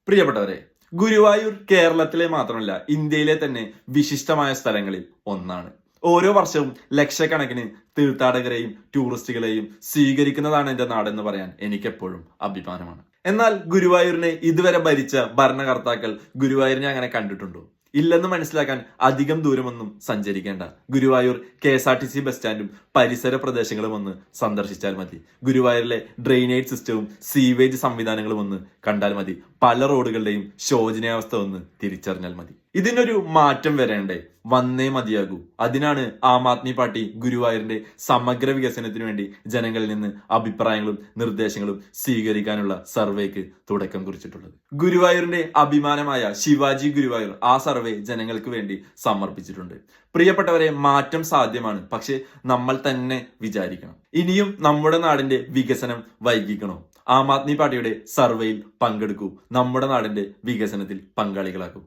പ്രിയപ്പെട്ടവരെ, ഗുരുവായൂർ കേരളത്തിലെ മാത്രമല്ല ഇന്ത്യയിലെ തന്നെ വിശിഷ്ടമായ സ്ഥലങ്ങളിൽ ഒന്നാണ്. ഓരോ വർഷവും ലക്ഷക്കണക്കിന് തീർത്ഥാടകരെയും ടൂറിസ്റ്റുകളെയും സ്വീകരിക്കുന്നതാണ് എന്റെ നാടെന്ന് പറയാൻ എനിക്കെപ്പോഴും അഭിമാനമാണ്. എന്നാൽ ഗുരുവായൂരിനെ ഇതുവരെ ഭരിച്ച ഭരണകർത്താക്കൾ ഗുരുവായൂരിനെ അങ്ങനെ കണ്ടിട്ടുണ്ടോ? ഇല്ലെന്ന് മനസ്സിലാക്കാൻ അധികം ദൂരമൊന്നും സഞ്ചരിക്കേണ്ട. ഗുരുവായൂർ KSRTC ബസ് സ്റ്റാൻഡും പരിസര പ്രദേശങ്ങളും ഒന്ന് സന്ദർശിച്ചാൽ മതി. ഗുരുവായൂരിലെ ഡ്രെയിനേജ് സിസ്റ്റവും സീവേജ് സംവിധാനങ്ങളും ഒന്ന് കണ്ടാൽ മതി. പല റോഡുകളുടെയും ശോചനീയാവസ്ഥ ഒന്ന് തിരിച്ചറിഞ്ഞാൽ മതി. ഇതിനൊരു മാറ്റം വരേണ്ടേ? വന്നേ മതിയാകൂ. അതിനാണ് ആം ആദ്മി പാർട്ടി ഗുരുവായൂരിന്റെ സമഗ്ര വികസനത്തിന് വേണ്ടി ജനങ്ങളിൽ നിന്ന് അഭിപ്രായങ്ങളും നിർദ്ദേശങ്ങളും സ്വീകരിക്കാനുള്ള സർവേക്ക് തുടക്കം കുറിച്ചിട്ടുള്ളത്. ഗുരുവായൂരിന്റെ അഭിമാനമായ ശിവാജി ഗുരുവായൂർ ആ സർവേ ജനങ്ങൾക്ക് വേണ്ടി സമർപ്പിച്ചിട്ടുണ്ട്. പ്രിയപ്പെട്ടവരെ, മാറ്റം സാധ്യമാണ്, പക്ഷെ നമ്മൾ തന്നെ വിചാരിക്കണം. ഇനിയും നമ്മുടെ നാടിന്റെ വികസനം വൈകിക്കണോ? ആം ആദ്മി പാർട്ടിയുടെ സർവേയിൽ പങ്കെടുക്കൂ. നമ്മുടെ നാടിന്റെ വികസനത്തിൽ പങ്കാളികളാക്കൂ.